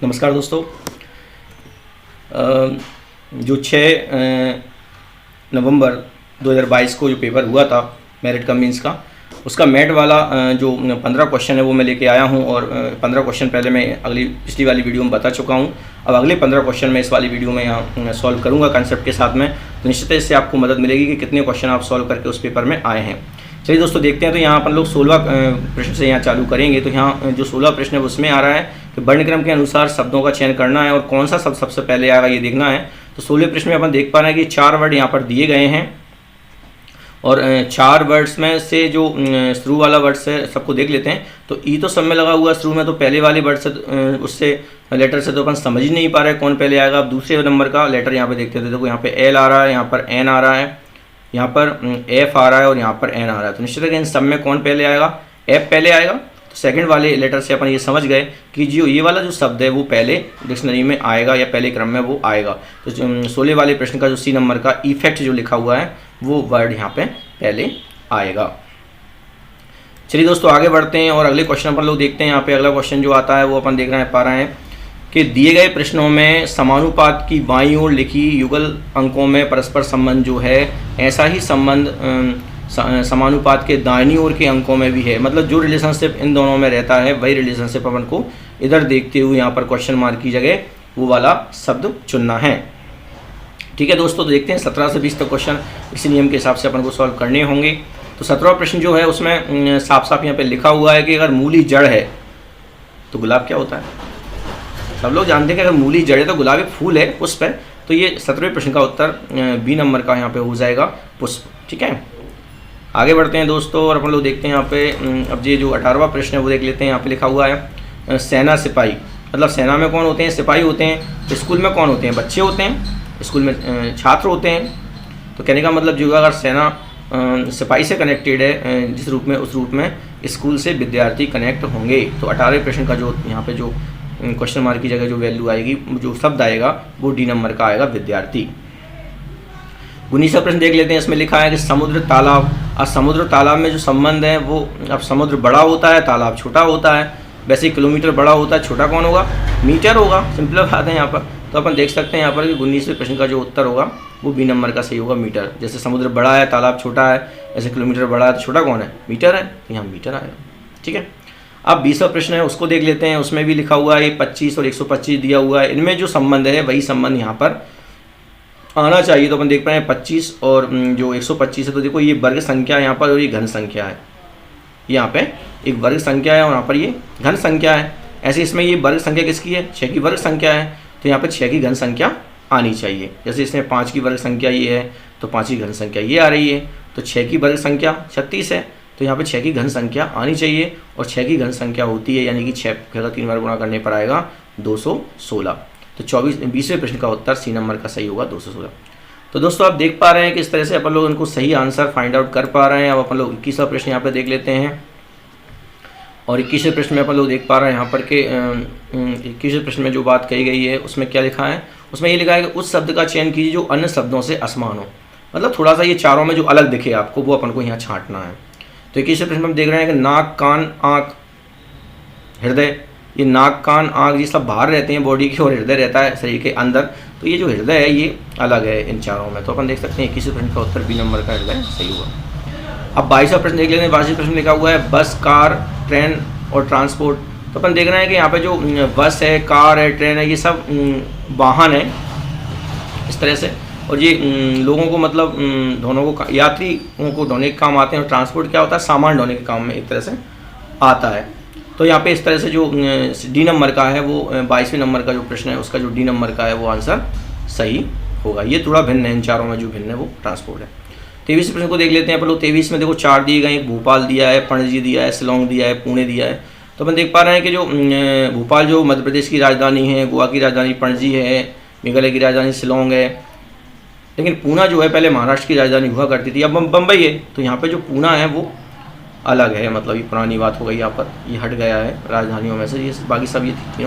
नमस्कार दोस्तों। जो 6 नवंबर 2022 को जो पेपर हुआ था मेरिट कम मीन्स का, उसका मेट वाला जो 15 क्वेश्चन है वो मैं लेके आया हूं। और 15 क्वेश्चन पहले मैं पिछली वाली वीडियो में बता चुका हूं। अब अगले 15 क्वेश्चन मैं इस वाली वीडियो में यहाँ सॉल्व करूंगा कंसेप्ट के साथ में। तो निश्चित इससे आपको मदद मिलेगी कि कितने क्वेश्चन आप सॉल्व करके उस पेपर में आए हैं। चलिए दोस्तों देखते हैं। तो यहाँ अपन लोग 16 प्रश्न से यहाँ चालू करेंगे। तो यहाँ जो 16 प्रश्न है उसमें आ रहा है कि वर्णक्रम के अनुसार शब्दों का चयन करना है और कौन सा शब्द सबसे पहले आएगा ये देखना है। तो 16 प्रश्न में अपन देख पा रहे हैं कि 4 वर्ड यहाँ पर दिए गए हैं और 4 वर्ड्स में से जो शुरू वाला वर्ड है सबको देख लेते हैं। तो ई तो सब में लगा हुआ शुरू में, तो पहले वाले वर्ड से उससे लेटर से तो अपन समझ ही नहीं पा रहे कौन पहले आएगा। अब दूसरे नंबर का लेटर यहाँ पे देखते थे। देखो यहाँ पे एल आ रहा है, यहाँ पर एन आ रहा है, यहाँ पर एफ आ रहा है और यहाँ पर एन आ रहा है। तो निश्चित है कि इन सब में कौन पहले आएगा? एफ पहले आएगा। तो सेकंड वाले लेटर से अपन ये समझ गए कि जो ये वाला जो शब्द है वो पहले डिक्शनरी में आएगा या पहले क्रम में वो आएगा। तो 16 वाले प्रश्न का जो सी नंबर का इफेक्ट जो लिखा हुआ है वो वर्ड यहाँ पे पहले आएगा। चलिए दोस्तों आगे बढ़ते हैं और अगले क्वेश्चन पर लोग देखते हैं। यहाँ पे अगला क्वेश्चन जो आता है वो अपन देख रहे हैं पा रहे हैं कि दिए गए प्रश्नों में समानुपात की बाईं ओर लिखी युगल अंकों में परस्पर संबंध जो है ऐसा ही संबंध समानुपात के दाहिनी ओर के अंकों में भी है। मतलब जो रिलेशनशिप इन दोनों में रहता है वही रिलेशनशिप अपन को इधर देखते हुए यहाँ पर क्वेश्चन मार्क की जगह वो वाला शब्द चुनना है। ठीक है दोस्तों, तो देखते हैं 17 से 20 तक क्वेश्चन इसी नियम के हिसाब से अपन को सॉल्व करने होंगे। तो 17वां प्रश्न जो है उसमें साफ साफ यहाँ पे लिखा हुआ है कि अगर मूली जड़ है तो गुलाब क्या होता है? सब लोग जानते हैं कि अगर मूली जड़ है तो गुलाब एक फूल है, पुष्प है। तो ये 17वें प्रश्न का उत्तर बी नंबर का यहाँ पे हो जाएगा पुष्प। ठीक है, आगे बढ़ते हैं दोस्तों और अपन लोग देखते हैं यहाँ पे। अब ये जो 18वां प्रश्न है वो देख लेते हैं। यहाँ पे लिखा हुआ है सेना सिपाही। मतलब सेना में कौन होते हैं? सिपाही होते हैं। स्कूल में कौन होते हैं? बच्चे होते हैं। स्कूल में छात्र होते हैं। तो कहने का मतलब जो अगर सेना सिपाही से कनेक्टेड है जिस रूप में, उस रूप में स्कूल से विद्यार्थी कनेक्ट होंगे। तो 18वें प्रश्न का जो यहाँ पे जो क्वेश्चन मार्क की जगह जो वैल्यू आएगी, जो शब्द आएगा वो डी नंबर का आएगा, विद्यार्थी। 19वां प्रश्न देख लेते हैं। इसमें लिखा है कि समुद्र तालाब। अब समुद्र तालाब में जो संबंध है वो, अब समुद्र बड़ा होता है, तालाब छोटा होता है। वैसे किलोमीटर बड़ा होता है, छोटा कौन होगा? मीटर होगा। सिंपल बात है यहाँ पर। तो अपन देख सकते हैं यहाँ पर कि 19वें प्रश्न का जो उत्तर होगा वो बी नंबर का सही होगा, मीटर। जैसे समुद्र बड़ा है, तालाब छोटा है, ऐसे किलोमीटर बड़ा है तो छोटा कौन है? मीटर है। तो यहाँ मीटर आएगा। ठीक है, अब 20वां प्रश्न है उसको देख लेते हैं। उसमें भी लिखा हुआ है 25 और 125 दिया हुआ है। इनमें जो संबंध है वही संबंध यहाँ पर आना चाहिए। तो अपन देख पाए 25 और जो 125 है। तो देखो ये वर्ग संख्या है यहाँ पर और ये घन संख्या है। यहाँ पे एक वर्ग संख्या है और यहाँ पर ये घन संख्या है। ऐसे इसमें ये वर्ग संख्या किसकी है? 6 की वर्ग संख्या है। तो यहाँ पे 6 की घन संख्या आनी चाहिए। जैसे इसमें 5 की वर्ग संख्या ये है तो 5 की घन संख्या ये आ रही है। तो 6 की वर्ग संख्या 36 है। तो यहाँ पे 6 की घन संख्या आनी चाहिए और 6 की घन संख्या होती है यानी कि 6 का 3 बार गुणा करने पर आएगा 216। तो 20वें प्रश्न का उत्तर सी नंबर का सही होगा, 216। तो दोस्तों आप देख पा रहे हैं कि इस तरह से अपन लोग उनको सही आंसर फाइंड आउट कर पा रहे हैं। अब अपन लोग 21वां प्रश्न यहाँ पे देख लेते हैं और 21वें प्रश्न में अपन लोग देख पा रहे हैं यहाँ पर कि 21वें प्रश्न में जो बात कही गई है उसमें क्या लिखा है? उसमें ये लिखा है कि उस शब्द का चयन कीजिए जो अन्य शब्दों से असमान हो। मतलब थोड़ा सा ये चारों में जो अलग दिखे आपको वो अपन को यहाँ छांटना है। तो 21वें प्रश्न में हम देख रहे हैं कि नाक, कान, आँख, हृदय। ये नाक, कान, आँख ये सब बाहर रहते हैं बॉडी के और हृदय रहता है शरीर के अंदर। तो ये जो हृदय है ये अलग है इन चारों में। तो अपन देख सकते हैं 21वें प्रश्न का उत्तर बी नंबर का हृदय सही हुआ। अब 22वां प्रश्न देख लेते हैं। 22वें प्रश्न लिखा हुआ है बस, कार, ट्रेन और ट्रांसपोर्ट। तो अपन देख रहे हैं कि यहाँ पे जो बस है, कार है, ट्रेन है, ये सब वाहन है इस तरह से। और ये लोगों को मतलब ढोने को, यात्रियों को ढोने के काम आते हैं। और ट्रांसपोर्ट क्या होता है? सामान ढोने के काम में एक तरह से आता है। तो यहाँ पे इस तरह से जो डी नंबर का है वो 22वें नंबर का जो प्रश्न है उसका जो डी नंबर का है वो आंसर सही होगा। ये थोड़ा भिन्न है, इन चारों में जो भिन्न है वो ट्रांसपोर्ट है। 23वें प्रश्न को देख लेते हैं अपन लोग। 23 में देखो 4 दिए गए, भोपाल दिया है, पणजी दिया है, शिलोंग दिया है, पुणे दिया है। तो अपन देख पा रहे हैं कि जो भोपाल जो मध्य प्रदेश की राजधानी है, गोवा की राजधानी पणजी है, मेघालय की राजधानी शिलोंग है। लेकिन पूना जो है पहले महाराष्ट्र की राजधानी हुआ करती थी, अब बम्बई है। तो यहाँ पे जो पूना है वो अलग है, मतलब ये पुरानी बात हो गई, यहाँ पर ये हट गया है राजधानियों में से। ये बाकी सब ये थी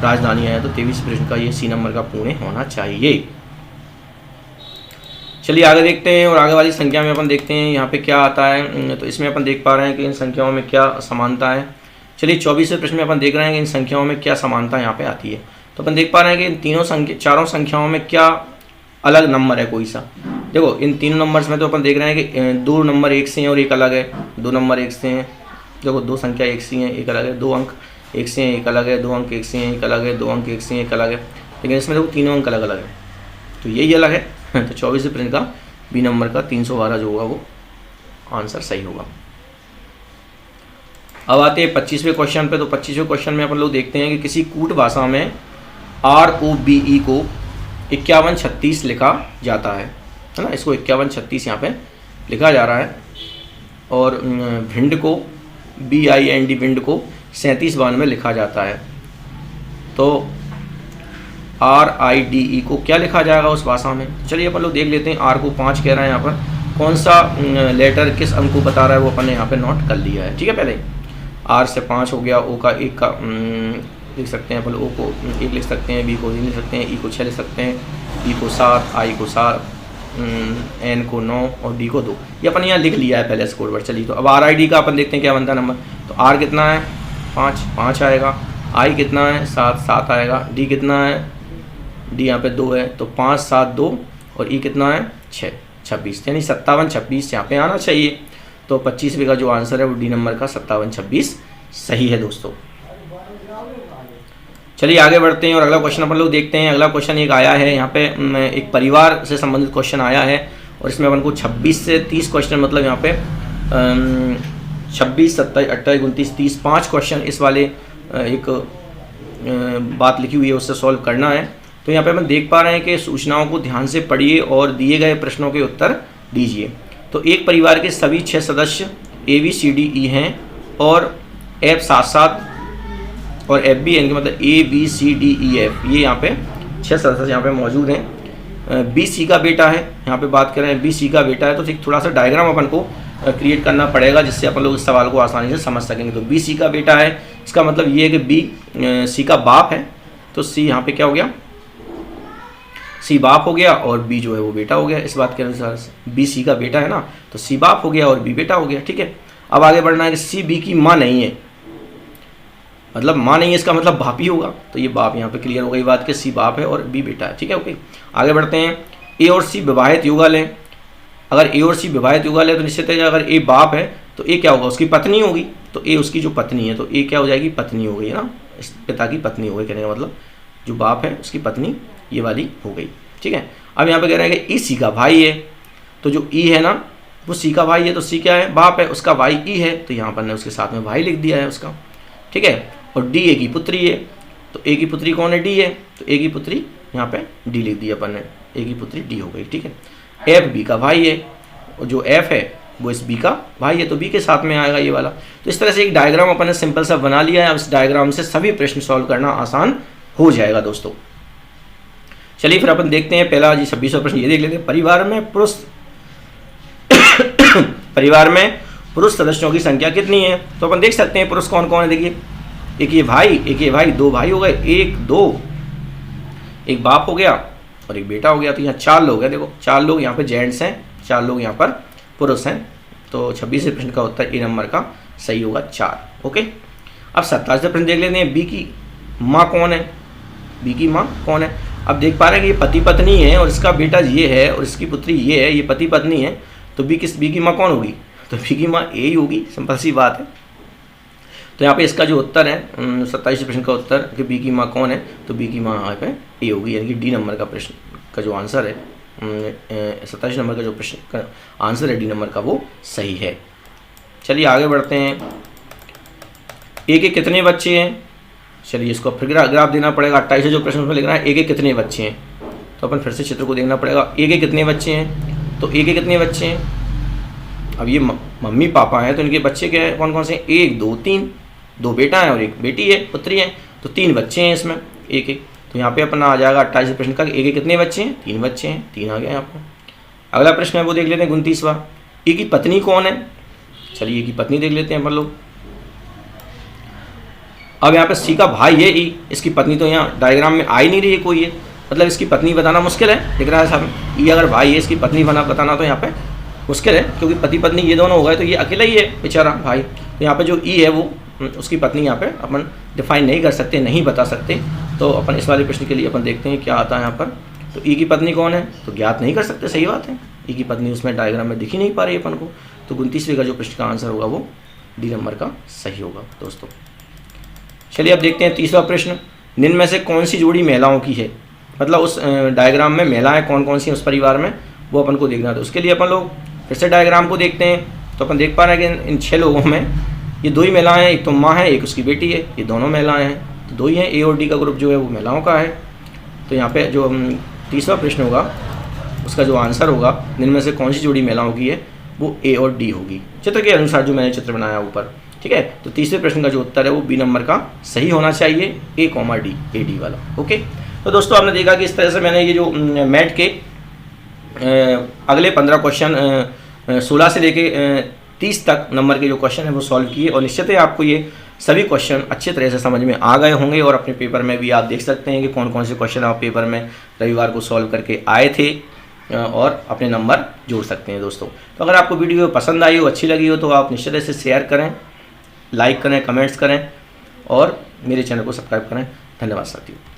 राजधानियाँ हैं। तो 23 प्रश्न का ये सी नंबर का पुणे होना चाहिए। चलिए आगे देखते हैं और आगे वाली संख्या में अपन देखते हैं यहाँ पे क्या आता है। तो इसमें अपन देख पा रहे हैं कि इन संख्याओं में क्या समानता है। चलिए 24वें प्रश्न में अपन देख रहे हैं कि इन संख्याओं में क्या समानता यहाँ पे आती है। तो अपन देख पा रहे हैं कि इन चारों संख्याओं में क्या अलग नंबर है कोई सा। देखो इन तीनों नंबर्स में तो अपन देख रहे हैं कि 2 नंबर एक से हैं और एक अलग है, 2 नंबर एक से हैं। देखो 2 संख्या एक से हैं एक अलग है, 2 अंक एक से हैं एक अलग है, 2 अंक एक से हैं एक अलग है, 2 अंक एक से हैं एक अलग है। लेकिन इसमें देखो तीनों अंक अलग अलग है, तो यही अलग है। तो 24वें प्रश्न का बी नंबर का 312 जो होगा वो आंसर सही होगा। अब आते हैं 25वें क्वेश्चन पे। तो 25वें क्वेश्चन में अपन लोग देखते हैं कि किसी कूट भाषा में ROBE को 5136 लिखा जाता है ना। इसको 5136 यहाँ पे लिखा जा रहा है। और भिंड को BIND भिंड को 3792 लिखा जाता है। तो RIDE को क्या लिखा जाएगा उस भाषा में। चलिए अपन लोग देख लेते हैं। R को 5 कह रहा है यहाँ पर, कौन सा लेटर किस अंक को बता रहा है वो अपन ने यहाँ पे नोट कर लिया है। ठीक है, पहले R से 5 हो गया, O का 1 का लिख सकते हैं अपन, O को 1 लिख सकते हैं, B को 3 लिख सकते हैं, E को 6 लिख सकते हैं, E को 7, I को 7, N को 9 और D को 2। ये अपन यहाँ लिख लिया है पहले स्कोर पर। चलिए तो अब RID का अपन देखते हैं क्या बनता है नंबर। तो R कितना है 5 आएगा, I कितना है 7 आएगा, D कितना है, D यहाँ पे 2 है, तो 5 7 2 और E कितना है 26, यानी 5726 यहाँ पे आना चाहिए। तो 25वें का जो आंसर है वो डी नंबर का 5726 सही है दोस्तों। चलिए आगे बढ़ते हैं और अगला क्वेश्चन अपन लोग देखते हैं। अगला क्वेश्चन एक आया है यहाँ पे, एक परिवार से संबंधित क्वेश्चन आया है और इसमें अपन को 26 से 30 क्वेश्चन, मतलब यहाँ पे 26 27 28 29 30 5 क्वेश्चन इस वाले एक बात लिखी हुई है उससे सॉल्व करना है। तो यहाँ पे अपन देख पा रहे हैं कि सूचनाओं को ध्यान से पढ़िए और दिए गए प्रश्नों के उत्तर दीजिए। तो एक परिवार के सभी 6 सदस्य ABCDE हैं और F 7 और FB यानी मतलब ABCDEF, ये यहाँ पे 6 सदस्य यहाँ पे मौजूद हैं। BC का बेटा है, यहाँ पे बात करें BC का बेटा है, तो ठीक थोड़ा सा डायग्राम अपन को क्रिएट करना पड़ेगा जिससे अपन लोग इस सवाल को आसानी से समझ सकेंगे। तो BC का बेटा है, इसका मतलब ये है कि B C का बाप है, तो C यहाँ पे क्या हो गया, C बाप हो गया और B जो है वो बेटा हो गया। इस बात के अनुसार B C का बेटा है ना, तो C बाप हो गया और B बेटा हो गया। ठीक है, अब आगे बढ़ना है कि C B की माँ नहीं है, मतलब माँ नहीं है इसका मतलब बाप ही होगा, तो ये बाप यहाँ पे क्लियर हो गई बात कि C बाप है और B बेटा है। ठीक है, ओके। आगे बढ़ते हैं। A और C विवाहित युगल है। अगर A और C विवाहित युगल है तो निश्चित है अगर A बाप है तो A क्या होगा, उसकी पत्नी होगी। तो A उसकी जो पत्नी है, तो A क्या हो जाएगी, पत्नी हो गई है ना, इस पिता की पत्नी हो गई। कहने का मतलब जो बाप है उसकी पत्नी ये वाली हो गई। ठीक है, अब यहाँ पे कह रहे हैं कि E C का भाई है, तो जो E है ना वो C का भाई है, तो C क्या है, बाप है, उसका भाई E है, तो यहाँ पर ने उसके साथ में भाई लिख दिया है उसका। ठीक है, और D A की पुत्री है, तो A की पुत्री कौन है, D है, तो A की पुत्री यहाँ पे D लिख दी अपन ने, A की पुत्री D हो गई। ठीक है, F B का भाई है, और जो F है वो इस B का भाई है, तो B के साथ में आएगा ये वाला। तो इस तरह से एक डायग्राम अपन ने सिंपल सा बना लिया है। अब इस डायग्राम से सभी प्रश्न सॉल्व करना आसान हो जाएगा दोस्तों। चलिए फिर अपन देखते हैं पहला जी 26वां प्रश्न ये देख लेते हैं। परिवार में पुरुष सदस्यों की संख्या कितनी है। तो अपन देख सकते हैं पुरुष कौन कौन है। देखिए एक ये भाई, 2 भाई हो गए, 1 2, एक बाप हो गया और एक बेटा हो गया, तो यहाँ 4 लोग हैं। देखो 4 लोग यहाँ पे जेंट्स हैं, 4 लोग यहाँ पर पुरुष हैं। तो 26वें प्रश्न का उत्तर ए नंबर का सही होगा 4। ओके, अब 27वें प्रश्न देख लेते हैं। बी की माँ कौन है, बी की माँ कौन है। अब देख पा रहे हैं कि ये पति पत्नी है और इसका बेटा ये है और इसकी पुत्री ये है, ये पति पत्नी है, तो बी की माँ कौन होगी, तो बी की माँ ए ही होगी, सिंपल सी बात है। तो यहाँ पे इसका जो उत्तर है 27वें प्रश्न का उत्तर कि बी की माँ कौन है, तो बी की माँ यहाँ पे ए होगी, यानी कि डी नंबर का प्रश्न का जो आंसर है 27 नंबर का जो प्रश्न का आंसर है डी नंबर का वो सही है। चलिए आगे बढ़ते हैं। ए के कितने बच्चे हैं, चलिए इसको फिर ग्राफ देना पड़ेगा। 28 जो प्रश्न उसमें लिखना है ए के कितने बच्चे हैं, तो अपन फिर से चित्र को देखना पड़ेगा। ए के कितने बच्चे हैं, तो ए के कितने बच्चे हैं। अब ये मम्मी पापा हैं तो इनके बच्चे क्या है, कौन कौन से, 1 2 3, 2 बेटा है और 1 बेटी है, पुत्री है, तो 3 बच्चे हैं इसमें एक एक। तो यहाँ पे अपना आ जाएगा 28 प्रश्न का ए के कितने बच्चे हैं, 3 बच्चे हैं, 3 आ गया यहाँ पर। अगला प्रश्न है वो देख लेते हैं 29वां। ए की पत्नी कौन है, चलिए ए की पत्नी देख लेते हैं अपन लोग। अब यहाँ पे सी का भाई है ई, इसकी पत्नी तो यहाँ डायग्राम में आ ही नहीं रही है कोई है, मतलब इसकी पत्नी बताना मुश्किल है, दिख रहा है साहब। ई अगर भाई है इसकी पत्नी बताना तो यहाँ पे मुश्किल है, क्योंकि पति पत्नी ये दोनों हो गए तो ये अकेला ही है बेचारा भाई। तो यहाँ पे जो ई है वो उसकी पत्नी यहाँ पे अपन डिफाइन नहीं कर सकते, नहीं बता सकते। तो अपन इस वाले प्रश्न के लिए अपन देखते हैं क्या आता है यहाँ पर। तो ई की पत्नी कौन है, तो ज्ञात नहीं कर सकते, सही बात है। ई की पत्नी उसमें डायग्राम में दिख ही नहीं पा रही है अपन को। तो 29वें का जो प्रश्न का आंसर होगा वो डी नंबर का सही होगा दोस्तों। चलिए अब देखते हैं तीसरा प्रश्न, निम्न में से कौन सी जोड़ी महिलाओं की है। मतलब उस डायग्राम में महिलाएं कौन कौन सी हैं उस परिवार में, वो अपन को देखना है। तो उसके लिए अपन लोग फिर से डायग्राम को देखते हैं। तो अपन देख पा रहे हैं कि इन 6 लोगों में ये 2 ही महिलाएं हैं, एक तो माँ है, एक उसकी बेटी है, ये दोनों महिलाएं हैं। तो 2 ही हैं, ए और डी का ग्रुप जो है वो महिलाओं का है। तो यहाँ पे जो तीसरा प्रश्न होगा उसका जो आंसर होगा निम्न में से कौन सी जोड़ी महिलाओं की है, वो ए और डी होगी, चित्र के अनुसार जो मैंने चित्र बनाया ऊपर। ठीक है, तो तीसरे प्रश्न का जो उत्तर है वो बी नंबर का सही होना चाहिए, ए कॉमा डी, ए डी वाला। ओके, तो दोस्तों आपने देखा कि इस तरह से मैंने ये जो मैथ के अगले 15 क्वेश्चन 16 से लेके 30 तक नंबर के जो क्वेश्चन है वो सॉल्व किए। और निश्चित है आपको ये सभी क्वेश्चन अच्छे तरह से समझ में आ गए होंगे। और अपने पेपर में भी आप देख सकते हैं कि कौन कौन से क्वेश्चन आप पेपर में रविवार को सॉल्व करके आए थे और अपने नंबर जोड़ सकते हैं दोस्तों। तो अगर आपको वीडियो पसंद आई हो, अच्छी लगी हो, तो आप निश्चित से शेयर करें, लाइक करें, कमेंट्स करें और मेरे चैनल को सब्सक्राइब करें। धन्यवाद साथियों।